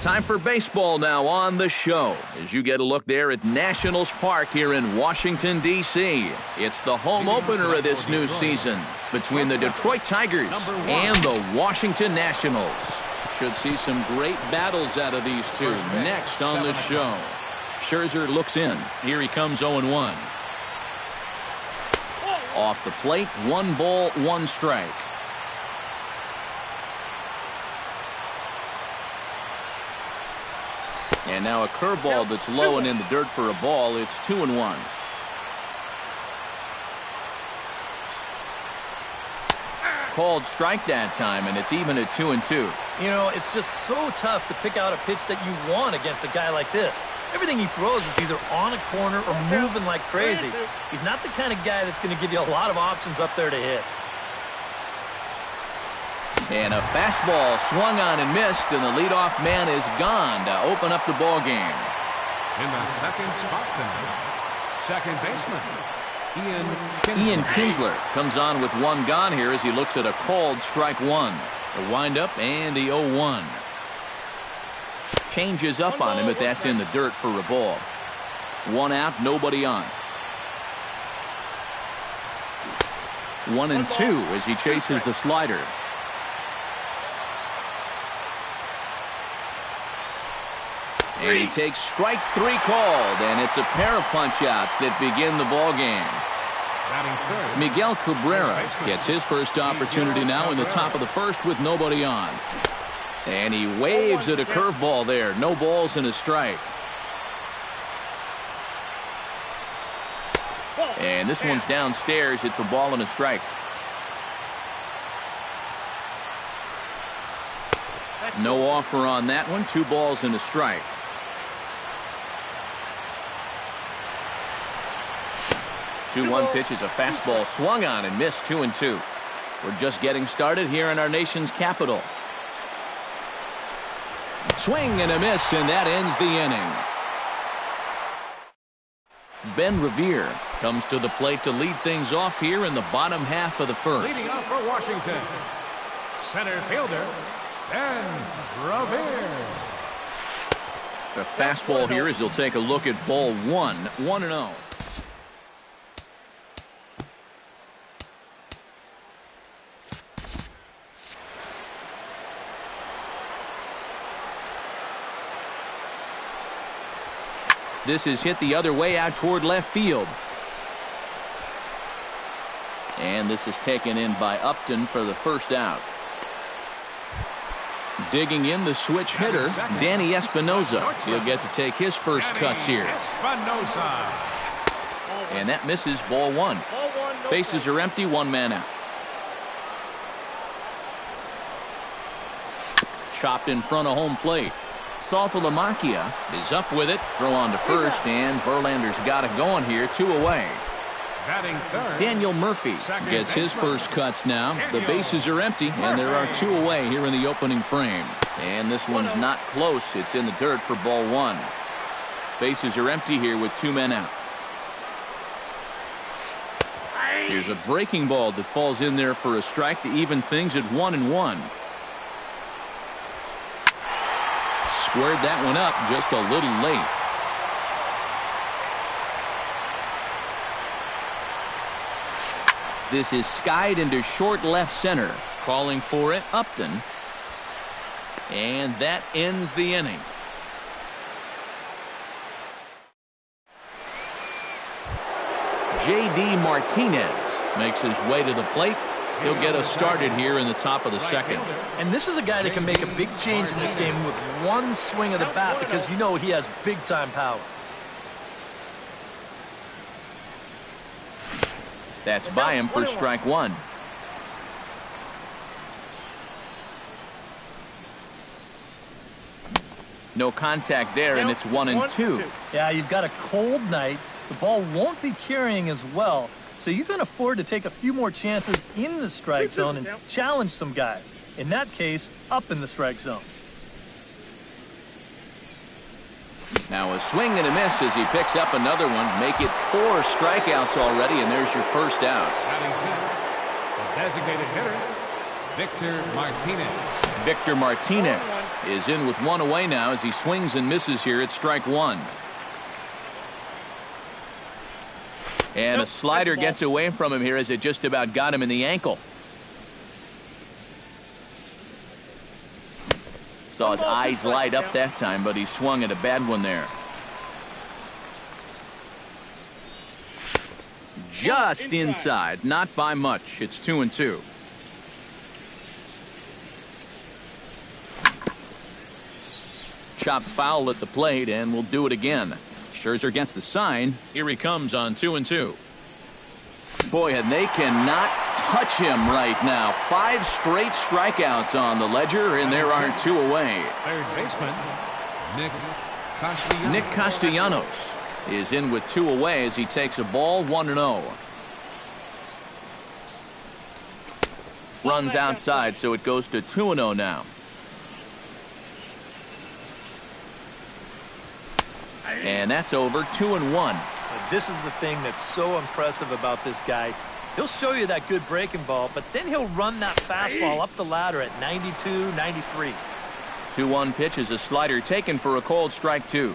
Time for baseball now on the show as you get a look there at Nationals Park here in Washington, D.C. It's the home opener of this new season between the Detroit Tigers and the Washington Nationals. Should see some great battles out of these two next on the show. Scherzer looks in. Here he comes 0-1. Off the plate, 1 ball, 1 strike. And now a curveball that's low and in the dirt for a ball. It's 2-1. Called strike that time, and it's even at 2-2. You know, it's just so tough to pick out a pitch that you want against a guy like this. Everything he throws is either on a corner or moving like crazy. He's not the kind of guy that's going to give you a lot of options up there to hit. And a fastball swung on and missed, and the leadoff man is gone to open up the ball game. In the second spot tonight, second baseman Ian Kinsler comes on with 1 gone here as he looks at a called strike 1. The windup and the 0-1. Changes up on him, but that's in the dirt for a ball. 1 out, nobody on. 1-2 as he chases the slider. And he takes strike 3 called, and it's a pair of punch-outs that begin the ball game. Miguel Cabrera gets his first opportunity now in the top of the first with nobody on. And he waves at a curveball there. No balls and a strike. And this one's downstairs. It's a ball and a strike. No offer on that one. 2 balls and a strike. 2-1 pitch is a fastball swung on and missed. 2-2. We're just getting started here in our nation's capital. Swing and a miss, and that ends the inning. Ben Revere comes to the plate to lead things off here in the bottom half of the first. leading off for Washington, center fielder Ben Revere. The fastball here as he'll take a look at ball 1, 1-0. This is hit the other way out toward left field. And this is taken in by Upton for the first out. Digging in the switch hitter, Danny Espinosa. He'll get to take his first cuts here. And that misses ball 1. Bases are empty, 1 man out. Chopped in front of home plate. Saltalamacchia is up with it. Throw on to first, and Verlander's got it going here. 2 away. Daniel Murphy gets his first cuts now. The bases are empty, and there are 2 away here in the opening frame. And this one's not close. It's in the dirt for ball 1. Bases are empty here with 2 men out. Here's a breaking ball that falls in there for a strike to even things at 1-1. Squared that one up just a little late. This is skied into short left center. Calling for it, Upton. And that ends the inning. J.D. Martinez makes his way to the plate. He'll get us started here in the top of the second. And this is a guy that can make a big change in this game with 1 swing of the bat because you know he has big-time power. That's by him for strike 1. No contact there, and it's 1-2. Yeah, you've got a cold night. The ball won't be carrying as well. So you can afford to take a few more chances in the strike zone and challenge some guys. In that case, up in the strike zone. Now a swing and a miss as he picks up another one. Make it 4 strikeouts already, and there's your first out. The designated hitter, Victor Martinez. Victor Martinez is in with one away now as he swings and misses here at strike one. And a slider gets away from him here as it just about got him in the ankle. Saw his eyes light up that time, but he swung at a bad one there. Just inside, not by much. It's 2-2. Chop foul at the plate, and we'll do it again. Scherzer gets the sign. Here he comes on 2-2. Boy, and they cannot touch him right now. 5 straight strikeouts on the ledger, and there are 2 away. Third baseman, Nick Castellanos is in with 2 away as he takes a ball 1-0. Runs outside, so it goes to 2-0 now. And that's over. 2-1. This is the thing that's so impressive about this guy. He'll show you that good breaking ball, but then he'll run that fastball up the ladder at 92, 93. 2-1 pitch is a slider taken for a called strike 2.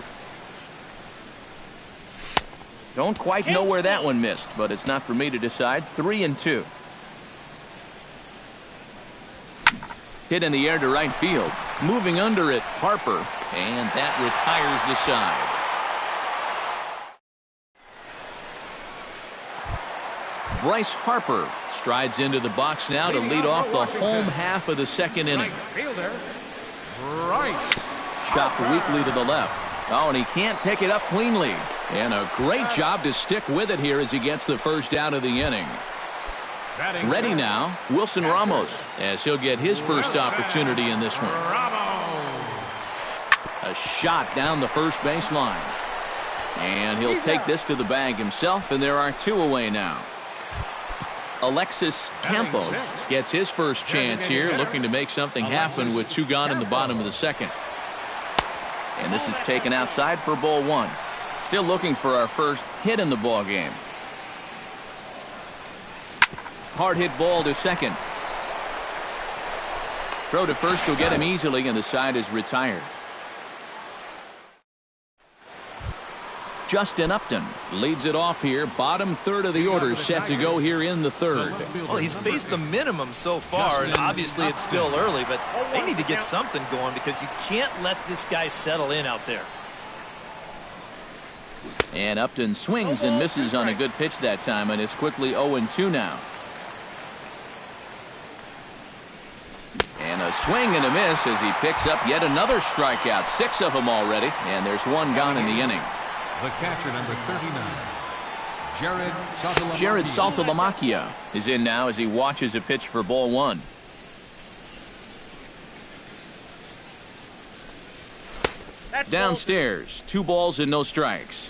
Don't quite know where that one missed, but it's not for me to decide. 3-2. Hit in the air to right field. Moving under it, Harper, and that retires the side. Bryce Harper strides into the box now to lead off the home half of the second inning. Chopped weakly to the left. Oh, and he can't pick it up cleanly. And a great job to stick with it here as he gets the first out of the inning. Ready now, Wilson Ramos, as he'll get his first opportunity in this one. A shot down the first baseline. And he'll take this to the bag himself, and there are 2 away now. Alexis Campos gets his first chance here, looking to make something happen with 2 gone in the bottom of the second. And this is taken outside for ball 1. Still looking for our first hit in the ball game. Hard hit ball to second. Throw to first will get him easily, and the side is retired. Justin Upton leads it off here. Bottom third of the order set to go here in the third. Well, he's faced the minimum so far, and obviously it's still early, but they need to get something going because you can't let this guy settle in out there. And Upton swings and misses on a good pitch that time, and it's quickly 0-2 now. And a swing and a miss as he picks up yet another strikeout. 6 of them already, and there's 1 gone in the inning. The catcher, number 39, Jared Saltalamacchia is in now as he watches a pitch for ball 1. Downstairs, 2 balls and no strikes.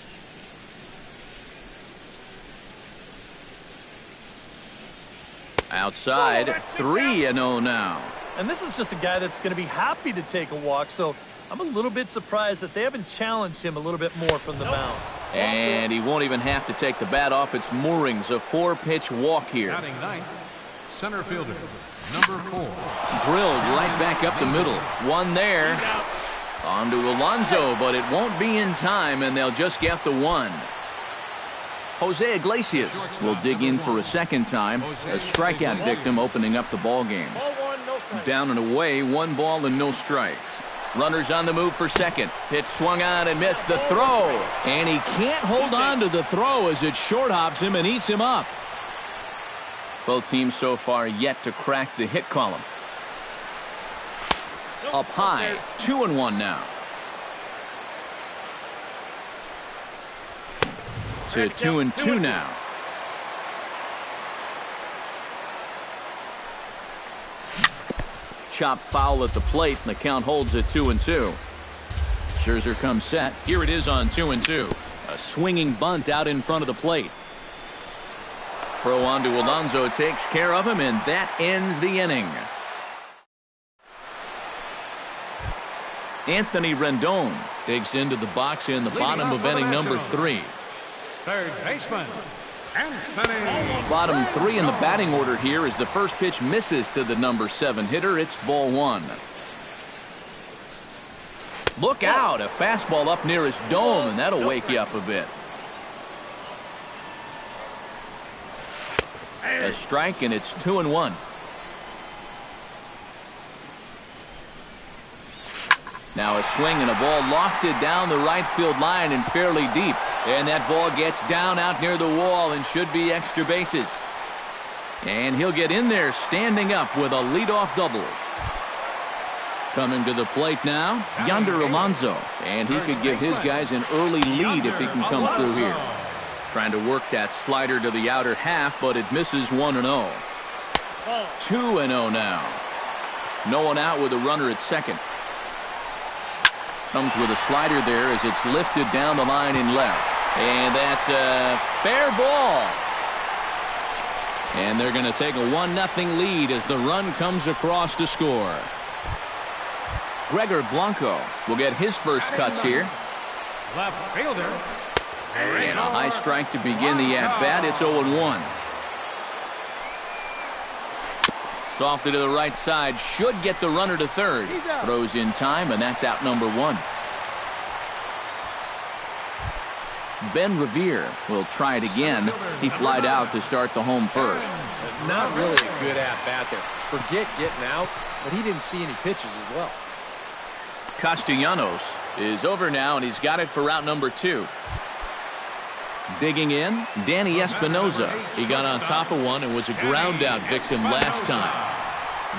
Outside, 3-0 now. And this is just a guy that's going to be happy to take a walk, so I'm a little bit surprised that they haven't challenged him a little bit more from the mound. And he won't even have to take the bat off its moorings. A 4-pitch walk here. batting ninth, center fielder, number 4. Drilled right back up the middle. 1 there. On to Alonso, but it won't be in time, and they'll just get the 1. Jose Iglesias will dig in for a second time. A strikeout victim opening up the ball game. Down and away, 1 ball and no strikes. Runners on the move for second. Pitch swung on and missed the throw. And he can't hold on to the throw as it short hops him and eats him up. Both teams so far yet to crack the hit column. Up high, 2-1 now. To 2-2 now. Chop foul at the plate, and the count holds at 2-2. Scherzer comes set. Here it is on 2-2. A swinging bunt out in front of the plate. Throw on to Alonso takes care of him, and that ends the inning. Anthony Rendon digs into the box in the bottom of inning number 3. Third baseman, Anthony. Bottom 3 in the batting order here as the first pitch misses to the number 7 hitter. It's ball 1. Look out, a fastball up near his dome, and that'll wake you up a bit. A strike, and it's 2-1. Now a swing and a ball lofted down the right field line and fairly deep. And that ball gets down out near the wall and should be extra bases. And he'll get in there standing up with a leadoff double. Coming to the plate now, Yonder Alonso. And he could give his guys an early lead if he can come through here. Trying to work that slider to the outer half, but it misses 1-0. 2-0 now. No one out with a runner at second. Comes with a slider there as it's lifted down the line in left. And that's a fair ball. And they're going to take a 1-0 lead as the run comes across to score. Gregor Blanco will get his first cuts here. Left fielder. And a high strike to begin the at-bat. It's 0-1. Softly to the right side. Should get the runner to third. Throws in time, and that's out number 1. Ben Revere will try it again. He flied out to start the home first. Not really a good at-bat there. Forget getting out, but he didn't see any pitches as well. Castellanos is over now, and he's got it for route number 2. Digging in, Danny Espinoza. He got on top of one and was a ground-out victim last time.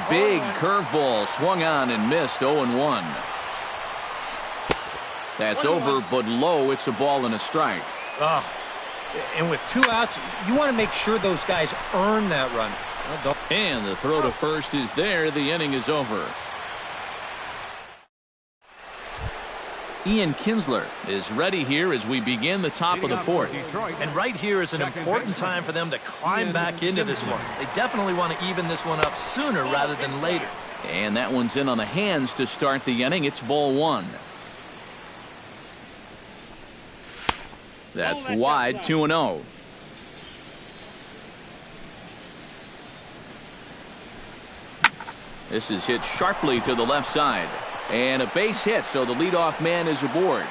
Big curveball swung on and missed. 0-1. That's over, but low. It's a ball and a strike. And with 2 outs, you want to make sure those guys earn that run. And the throw to first is there. The inning is over. Ian Kinsler is ready here as we begin the top of the 4th. And right here is an important time for them to climb back into this one. They definitely want to even this one up sooner rather than later. And that one's in on the hands to start the inning. It's ball 1. That's wide, 2-0. This is hit sharply to the left side. And a base hit, so the leadoff man is aboard.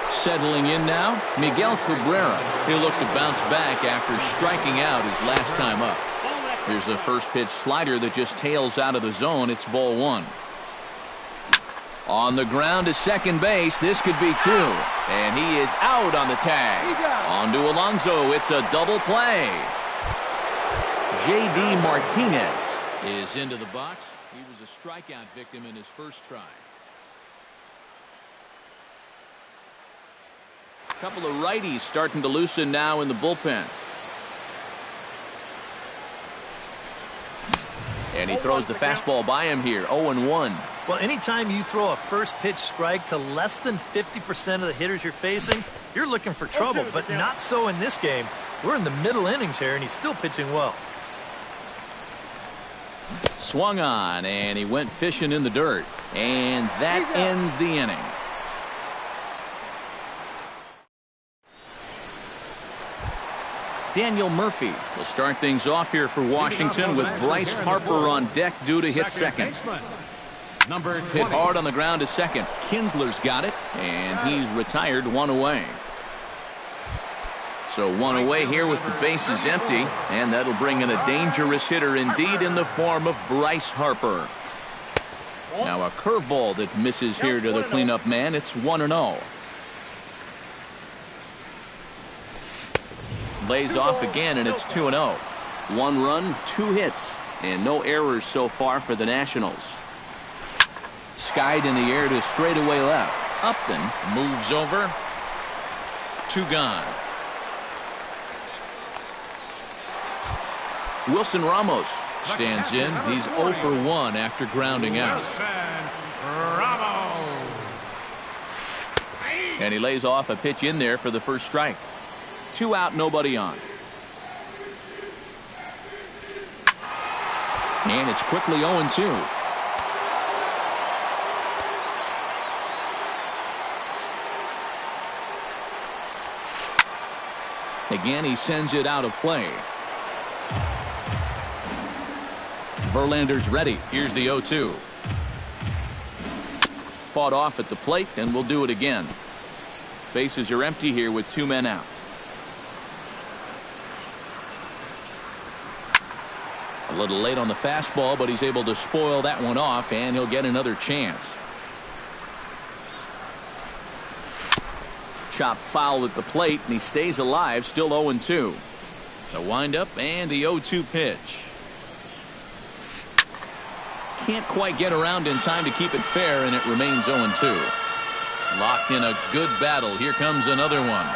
Settling in now, Miguel Cabrera. He'll look to bounce back after striking out his last time up. Here's a first pitch slider that just tails out of the zone. It's ball 1. On the ground to second base. This could be 2. And he is out on the tag. On to Alonso. It's a double play. J.D. Martinez is into the box. He was a strikeout victim in his first try. A couple of righties starting to loosen now in the bullpen. And he throws the fastball by him here. 0-1. Well, anytime you throw a first pitch strike to less than 50% of the hitters you're facing, you're looking for trouble, but not so in this game. We're in the middle innings here, and he's still pitching well. Swung on, and he went fishing in the dirt. And that ends the inning. Daniel Murphy will start things off here for Washington with Bryce Harper on deck due to hit second. Hit hard on the ground to second. Kinsler's got it, and he's retired 1 away. So 1 away here with the bases empty, and that'll bring in a dangerous hitter indeed in the form of Bryce Harper. Now a curveball that misses here to the cleanup man. It's 1-0. Lays off again, and it's 2-0. 1 run, 2 hits, and no errors so far for the Nationals. Skied in the air to straightaway left. Upton moves over. 2 gone. Wilson Ramos stands in. He's 0 for 1 after grounding out. And he lays off a pitch in there for the first strike. 2 out, nobody on. And it's quickly 0-2. Again, he sends it out of play. Verlander's ready. Here's the 0-2. fought off at the plate, and will do it again. Bases are empty here with 2 men out. A little late on the fastball, but he's able to spoil that one off, and he'll get another chance. Chop foul at the plate, and he stays alive, still 0-2. The windup and the 0-2 pitch. Can't quite get around in time to keep it fair, and it remains 0-2. Locked in a good battle. Here comes another one.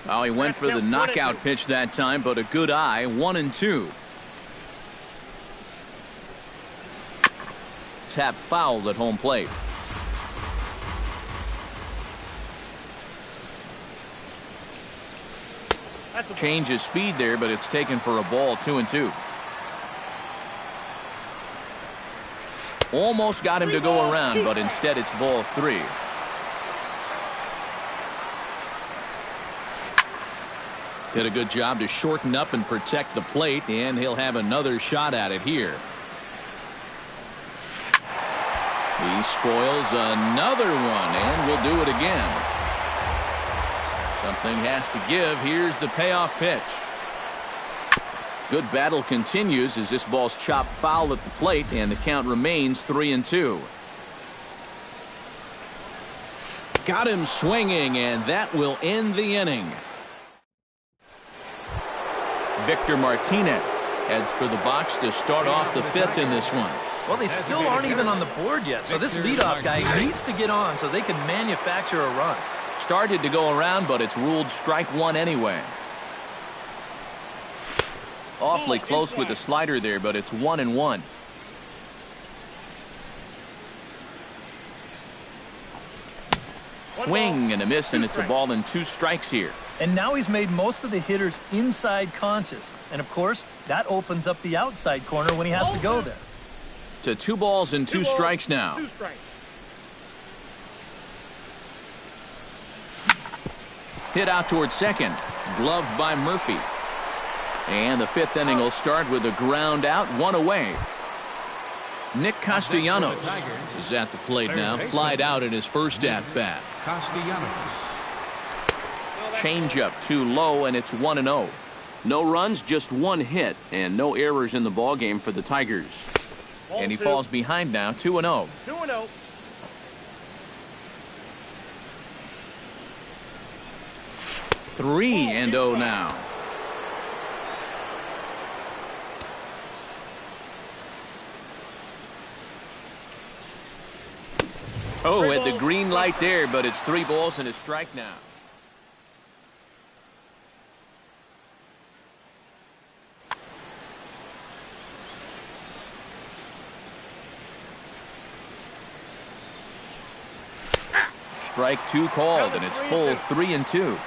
Oh, he went for the knockout pitch that time, but a good eye. 1-2. Tap fouled at home plate. Change his speed there, but it's taken for a ball. 2-2. Almost got him to go around, but instead it's ball 3. Did a good job to shorten up and protect the plate, and he'll have another shot at it here. He spoils another one, and will do it again. Something has to give. Here's the payoff pitch. Good battle continues as this ball's chopped foul at the plate, and the count remains 3-2. Got him swinging, and that will end the inning. Victor Martinez heads for the box to start off the 5th in this one. Well, they still aren't even on the board yet, so this leadoff guy needs to get on so they can manufacture a run. Started to go around, but it's ruled strike 1 anyway. Awfully close with the slider there, but it's 1-1. Swing and a miss, and it's a ball and 2 strikes here. And now he's made most of the hitters inside conscious. And, of course, that opens up the outside corner when he has to go there. To 2 balls and 2 strikes now. Hit out towards second. Gloved by Murphy. And the 5th inning will start with a ground out, 1 away. Nick Castellanos is at the plate now. Flied out in his first at-bat. Changeup too low, and it's 1-0. No runs, just 1 hit, and no errors in the ballgame for the Tigers. And he falls behind now, 2-0. 2-0. 3-0 now. Oh, at the green light there, but it's 3 balls and a strike now. Strike 2 called, and it's full 3-2.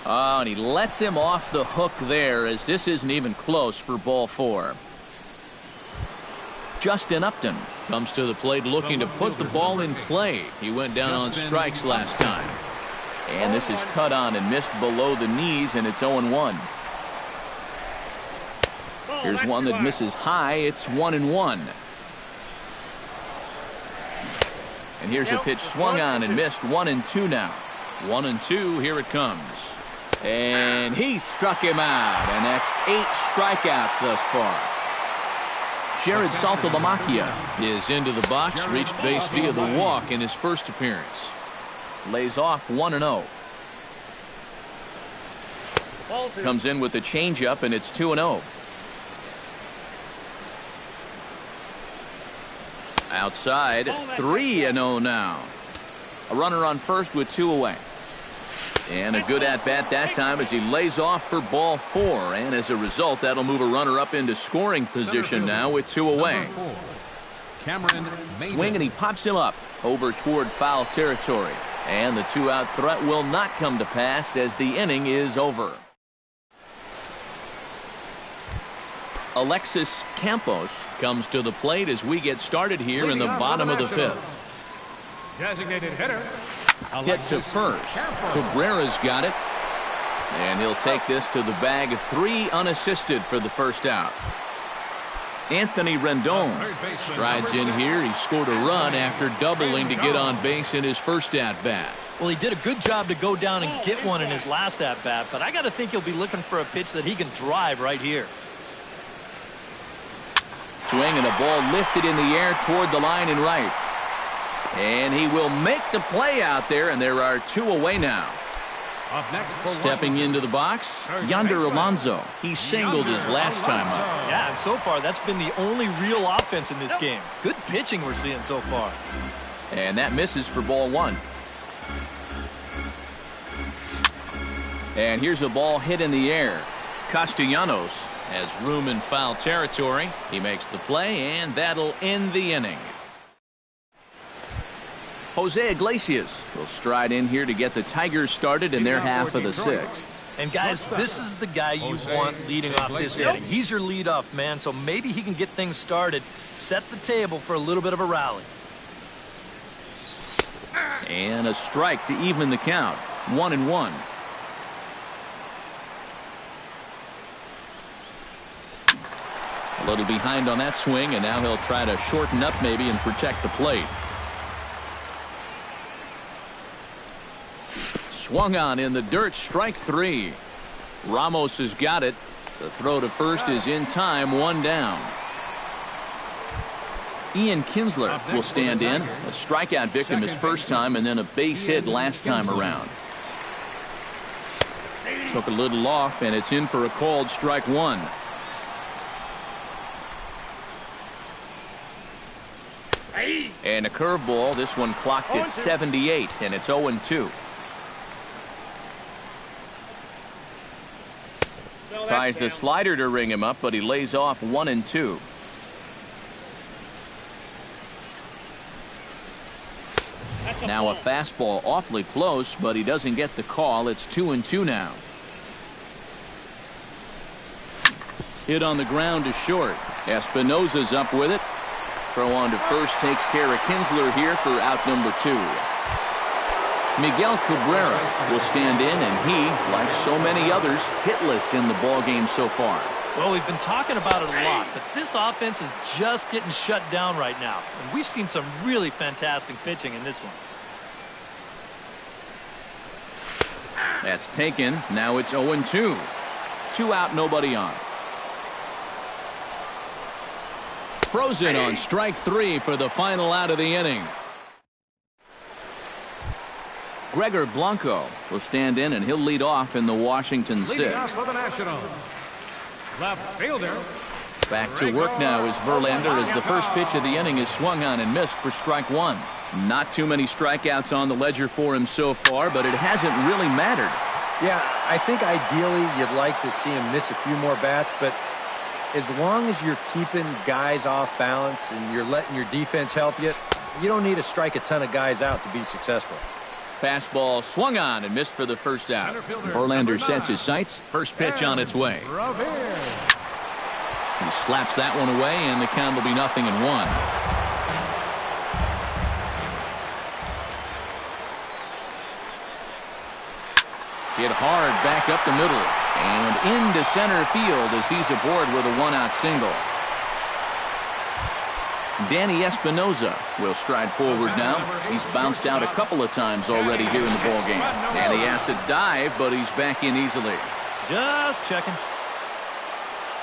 Oh, and he lets him off the hook there, as this isn't even close for ball 4. Justin Upton comes to the plate looking to put the ball in play. He went down on strikes last time. And this is cut on and missed below the knees, and it's 0-1. Here's one that misses high. It's 1-1. And here's a pitch swung on and missed. 1-2 now. 1-2. Here it comes. And he struck him out. And that's 8 strikeouts thus far. Jared Saltalamacchia is into the box. Reached base via the walk in his first appearance. Lays off 1-0. Comes in with the changeup, and it's 2-0. Outside, 3-0 now. A runner on first with 2 away. And a good at-bat that time as he lays off for ball 4. And as a result, that'll move a runner up into scoring position now with 2 away. Swing, and he pops him up over toward foul territory. And the 2-out threat will not come to pass as the inning is over. Alexis Campos comes to the plate as we get started here in the bottom of the 5th. Designated hitter. Hit to first. Cabrera's got it. And he'll take this to the bag. 3 unassisted for the first out. Anthony Rendon strides in here. He scored a run after doubling to get on base in his first at-bat. Well, he did a good job to go down and get one in his last at-bat, but I got to think he'll be looking for a pitch that he can drive right here. Swing and a ball lifted in the air toward the line and right. And he will make the play out there, and there are 2 away now. Up next Stepping into the box, Yonder Alonso. He singled his last time up. Yeah, and so far that's been the only real offense in this game. Good pitching we're seeing so far. And that misses for ball 1. And here's a ball hit in the air. Castellanos has room in foul territory. He makes the play, and that'll end the inning. Jose Iglesias will stride in here to get the Tigers started in their half of the 6th. And guys, this is the guy you want leading off this inning. He's your leadoff man, so maybe he can get things started, set the table for a little bit of a rally. And a strike to even the count. 1-1. A little behind on that swing, and now he'll try to shorten up maybe and protect the plate. Swung on in the dirt, strike 3. Ramos has got it. The throw to first is in time, 1 down. Ian Kinsler will stand in. A strikeout victim his first time, and then a base hit last time around. Took a little off, and it's in for a called strike 1. And a curveball. This one clocked at 78, and it's 0-2. Tries the slider to ring him up, but he lays off 1-2. Now a fastball awfully close, but he doesn't get the call. It's 2-2 now. Hit on the ground to short. Espinosa's up with it. Throw on to first takes care of Kinsler here for out number 2. Miguel Cabrera will stand in, and he, like so many others, hitless in the ballgame so far. Well, we've been talking about it a lot, but this offense is just getting shut down right now. And we've seen some really fantastic pitching in this one. That's taken. Now it's 0-2. 2 out, nobody on. Frozen on strike 3 for the final out of the inning. Gregor Blanco will stand in, and he'll lead off in the Washington 6th. Leading off for the Nationals, left fielder. Back to work now is Verlander, as the first pitch of the inning is swung on and missed for strike 1. Not too many strikeouts on the ledger for him so far, but it hasn't really mattered. Yeah, I think ideally you'd like to see him miss a few more bats, but as long as you're keeping guys off balance and you're letting your defense help you, you don't need to strike a ton of guys out to be successful. Fastball swung on and missed for the first out. Verlander sets his sights. First pitch on its way. He slaps that one away, and the count will be 0-1. Hit hard back up the middle and into center field as he's aboard with a 1-out single. Danny Espinosa will stride forward now. He's bounced out a couple of times already here in the ballgame. And he has to dive, but he's back in easily. Just checking.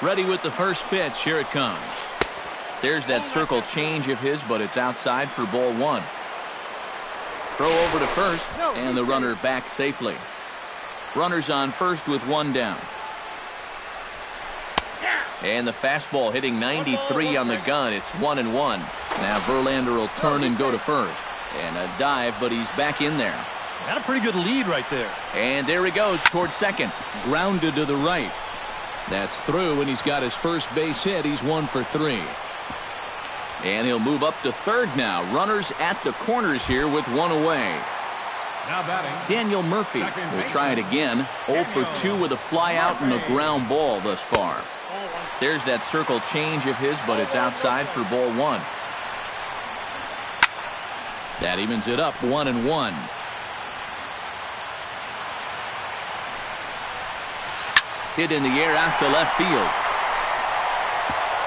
Ready with the first pitch. Here it comes. There's that circle change of his, but it's outside for ball 1. Throw over to first, and the runner back safely. Runners on first with 1 down. And the fastball hitting 93 on the gun. It's 1-1. Now Verlander will turn and go to first. And a dive, but he's back in there. Got a pretty good lead right there. And there he goes towards second. Grounded to the right. That's through, and he's got his first base hit. He's 1 for 3. And he'll move up to third now. Runners at the corners here with 1 away. Now batting, Daniel Murphy will try it again. 0 for 2 with a fly out and a ground ball thus far. There's that circle change of his, but it's outside for ball 1. That evens it up 1-1. Hit in the air out to left field.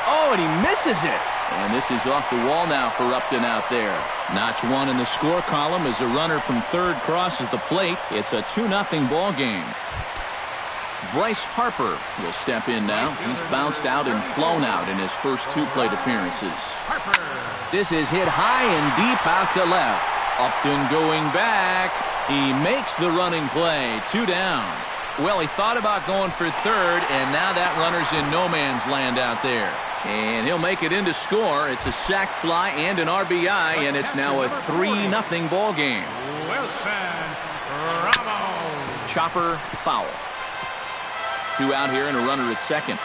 Oh, and he misses it. And this is off the wall now for Upton out there. Notch one in the score column as a runner from third crosses the plate. It's a 2-0 ball game. Bryce Harper will step in now. He's bounced out and flown out in his first 2 plate appearances. This is hit high and deep out to left. Upton going back. He makes the running play. 2 down. Well, he thought about going for third, and now that runner's in no man's land out there. And he'll make it in to score. It's a sac fly and an RBI, and it's now a 3-0 ball game. Wilson Ramos. Chopper foul. 2 out here and a runner at second.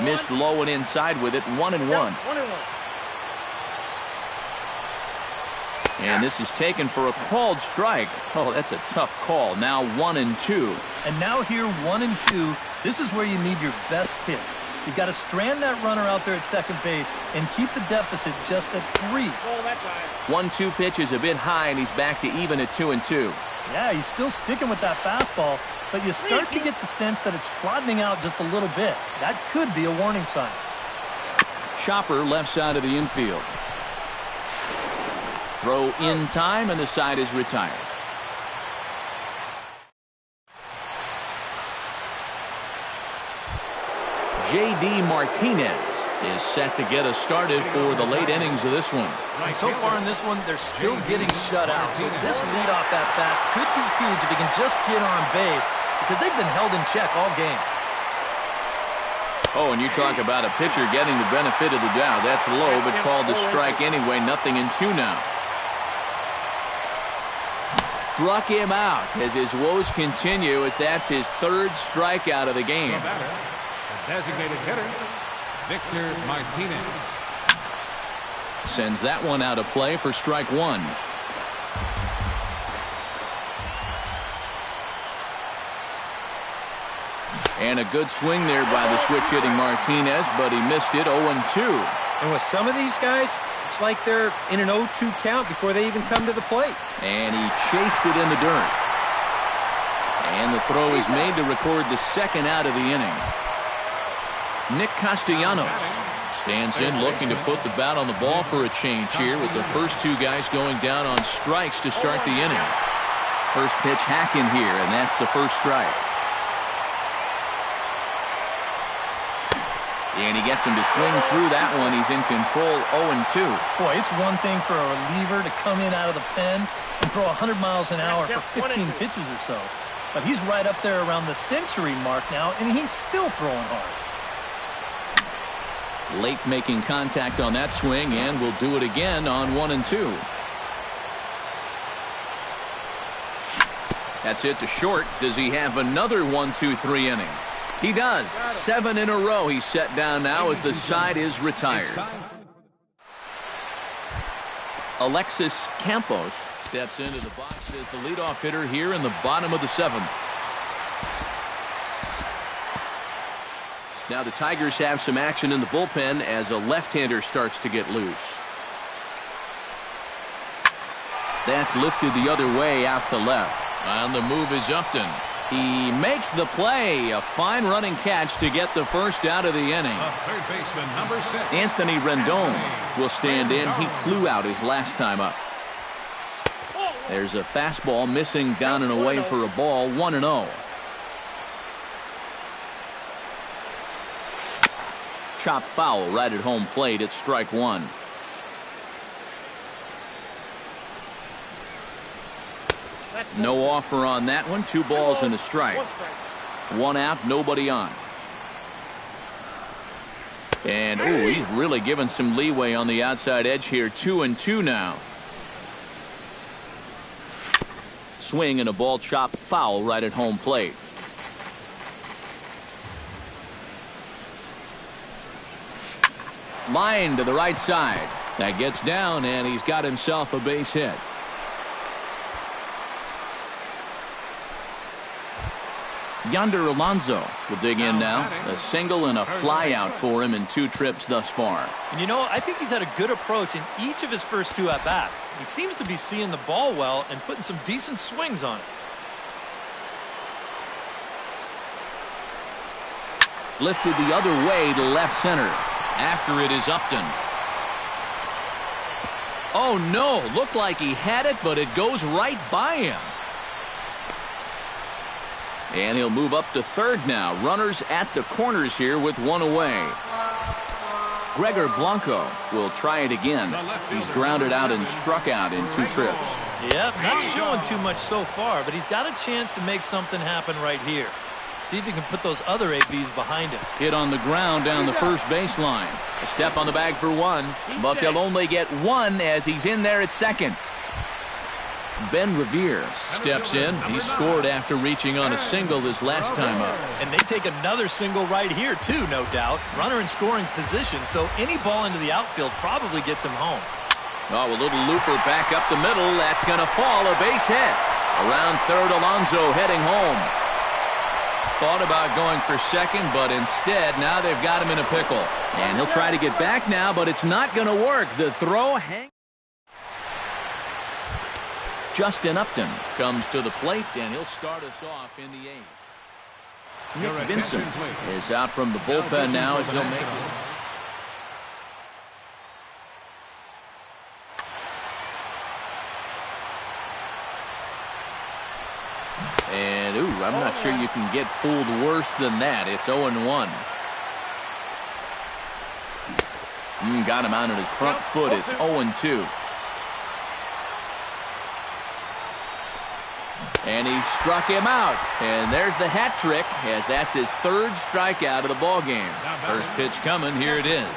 Missed low and inside with it. 1-1. And this is taken for a called strike. Oh, that's a tough call. Now 1-2. And now here 1-2. This is where you need your best pitch. You've got to strand that runner out there at second base and keep the deficit just at 3. 1-2 pitch is a bit high, and he's back to even at 2-2. Yeah, he's still sticking with that fastball, but you start to get the sense that it's flattening out just a little bit. That could be a warning sign. Chopper left side of the infield. Throw in time, and the side is retired. J.D. Martinez is set to get us started for the late innings of this one. And so far in this one, they're still getting shut out. So this leadoff at bat could be huge if he can just get on base, because they've been held in check all game. Oh, and you talk about a pitcher getting the benefit of the doubt. That's low, but called a strike anyway. 0-2 now. Struck him out as his woes continue, as that's his 3rd strikeout of the game. The designated hitter, Victor Martinez. Sends that one out of play for strike 1. And a good swing there by the switch-hitting Martinez, but he missed it. 0-2. And with some of these guys, it's like they're in an 0-2 count before they even come to the plate. And he chased it in the dirt. And the throw is made to record the 2nd out of the inning. Nick Castellanos stands in, looking to put the bat on the ball for a change here, with the first 2 guys going down on strikes to start the inning. First pitch hacking here, and that's the first strike. And he gets him to swing through that one. He's in control. 0-2. Boy, it's one thing for a reliever to come in out of the pen and throw 100 miles an hour for 15 pitches or so. But he's right up there around the century mark now, and he's still throwing hard. Late making contact on that swing, and will do it again on 1-2. That's hit to short. Does he have another 1-2-3 inning? He does. 7 in a row he's set down now as the side is retired. Alexis Campos steps into the box as the leadoff hitter here in the bottom of the 7th. Now the Tigers have some action in the bullpen as a left-hander starts to get loose. That's lifted the other way out to left. On the move is Upton. He makes the play. A fine running catch to get the first out of the inning. Third baseman, number 6. Anthony Rendon will stand in. He flew out his last time up. There's a fastball missing down and away for a ball. 1-0. Chop foul right at home plate. It's strike 1. No offer on that one. 2 balls and a strike. 1 out, nobody on. And he's really given some leeway on the outside edge here. 2-2 now. Swing and a ball chopped foul right at home plate. Line to the right side. That gets down, and he's got himself a base hit. Yonder Alonso will dig in now. A single and a fly out for him in 2 trips thus far. And you know, I think he's had a good approach in each of his first 2 at-bats. He seems to be seeing the ball well and putting some decent swings on it. Lifted the other way to left center. After it is Upton. Oh, no. Looked like he had it, but it goes right by him. And he'll move up to third now. Runners at the corners here with one away. Gregor Blanco will try it again. He's grounded out and struck out in 2 trips. Yep, not showing too much so far, but he's got a chance to make something happen right here. See if he can put those other ABs behind him. Hit on the ground down the first baseline. A step on the bag for 1, but they'll only get 1 as he's in there at second. Ben Revere steps in. He scored after reaching on a single this last time up. And they take another single right here, too, no doubt. Runner in scoring position, so any ball into the outfield probably gets him home. Oh, a little looper back up the middle. That's going to fall. A base hit. Around third, Alonso heading home. Thought about going for second, but instead, now they've got him in a pickle. And he'll try to get back now, but it's not going to work. The throw hangs. Justin Upton comes to the plate, and he'll start us off in the 8th. Nick Vincent is out from the bullpen now as he'll make it. And, I'm not sure you can get fooled worse than that. It's 0-1. Got him out on his front foot. It's 0-2. And he struck him out. And there's the hat trick, as that's his 3rd strikeout of the ballgame. First pitch coming. Here it is.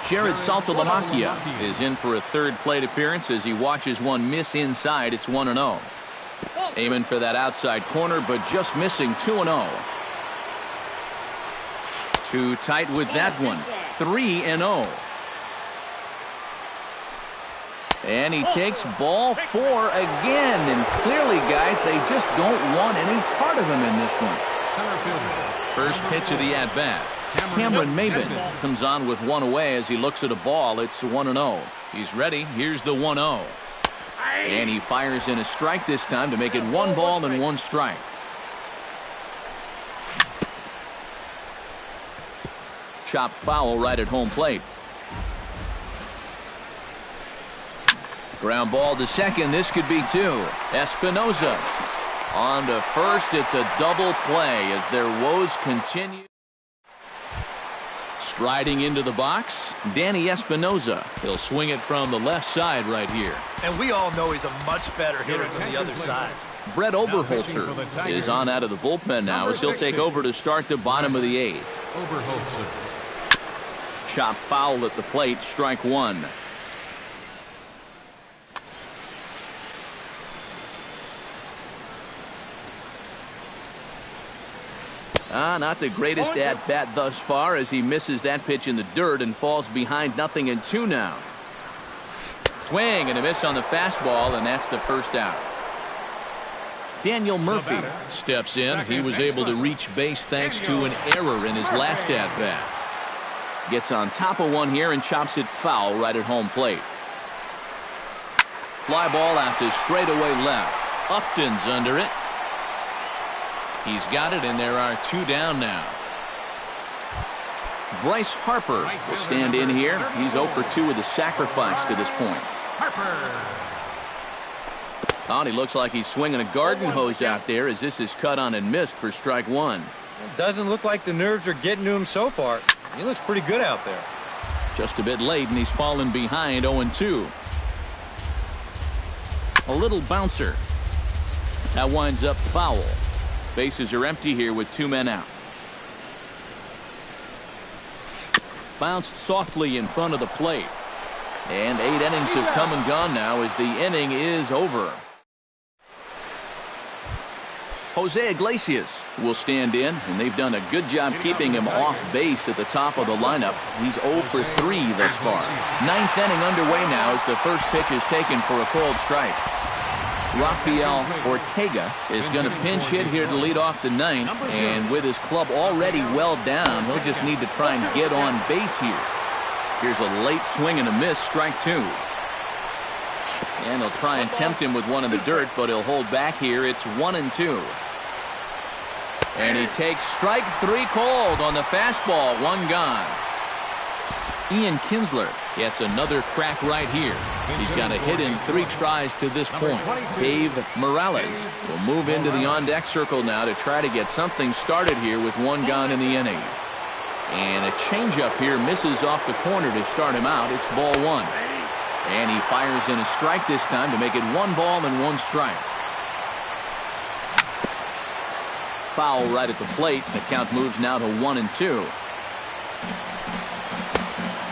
Jared Saltalamacchia is in for a 3rd plate appearance as he watches one miss inside. It's 1-0. Aiming for that outside corner, but just missing 2-0. Too tight with that one. 3-0. And he takes ball 4 again. And clearly, guys, they just don't want any part of him in this one. First pitch of the at-bat. Cameron Maben comes on with 1 away as he looks at a ball. It's 1-0. He's ready. Here's the 1-0. And he fires in a strike this time to make it 1 ball and 1 strike. Chop foul right at home plate. Ground ball to second. This could be 2. Espinoza on to first. It's a double play as their woes continue. Striding into the box, Danny Espinoza. He'll swing it from the left side right here. And we all know he's a much better hitter from the other side. Brett Oberholzer is on out of the bullpen now as he'll take over to start the bottom of the 8th. Chop foul at the plate, strike 1. Not the greatest at-bat thus far as he misses that pitch in the dirt and falls behind 0-2 now. Swing and a miss on the fastball, and that's the first out. Daniel Murphy steps in. He was able to reach base thanks to an error in his last at-bat. Gets on top of one here and chops it foul right at home plate. Fly ball out to straightaway left. Upton's under it. He's got it, and there are 2 down now. Bryce Harper will stand in here. He's 0 for 2 with a sacrifice to this point. Oh, he looks like he's swinging a garden hose out there as this is cut on and missed for strike 1. It doesn't look like the nerves are getting to him so far. He looks pretty good out there. Just a bit late, and he's fallen behind 0-2. A little bouncer. That winds up foul. Bases are empty here with 2 men out. Bounced softly in front of the plate. And 8 innings have come and gone now as the inning is over. Jose Iglesias will stand in, and they've done a good job keeping him off base at the top of the lineup. He's 0 for 3 thus far. 9th inning underway now as the first pitch is taken for a called strike. Rafael Ortega is going to pinch hit here to lead off the 9th, and with his club already well down, he'll just need to try and get on base here. Here's a late swing and a miss, strike 2. And he'll try and tempt him with one in the dirt, but he'll hold back here. It's 1-2. And he takes strike 3 cold on the fastball. 1 gone. Ian Kinsler gets another crack right here. He's got a hit in 3 tries to this point. Dave Morales will move into the on-deck circle now to try to get something started here with 1 gone in the inning. And a changeup here misses off the corner to start him out. It's ball 1. And he fires in a strike this time to make it 1 ball and 1 strike. Foul right at the plate. The count moves now to 1-2.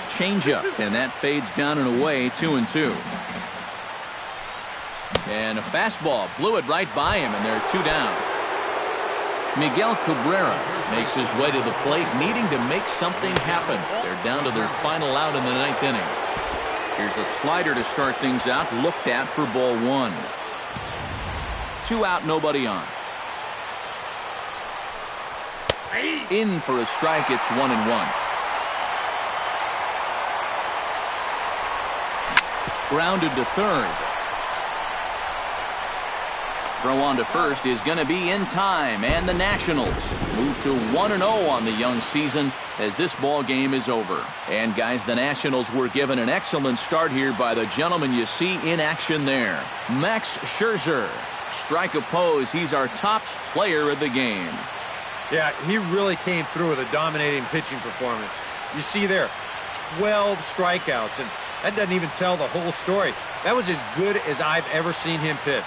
Changeup, and that fades down and away. 2-2. And a fastball blew it right by him, and they're 2 down. Miguel Cabrera makes his way to the plate, needing to make something happen. They're down to their final out in the 9th inning. Here's a slider to start things out, looked at for ball 1. 2 out, nobody on. In for a strike, it's 1-1. Grounded to third. Throw on to first is going to be in time, and the Nationals move to 1-0 on the young season as this ball game is over. And guys, the Nationals were given an excellent start here by the gentleman you see in action there, Max Scherzer. Strike opposed, he's our top player of the game. Yeah, he really came through with a dominating pitching performance. You see there, 12 strikeouts, and that doesn't even tell the whole story. That was as good as I've ever seen him pitch.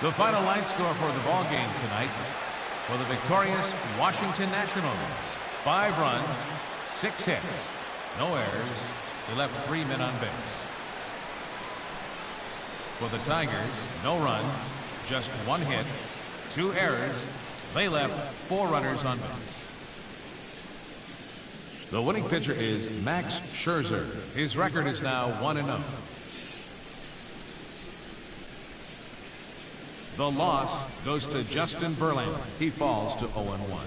The final line score for the ball game tonight for the victorious Washington Nationals: 5 runs, 6 hits, no errors. They left 3 men on base. For the Tigers, no runs, just 1 hit, 2 errors. They left 4 runners on base. The winning pitcher is Max Scherzer. His record is now 1-0. The loss goes to Justin Verlander. He falls to 0-1.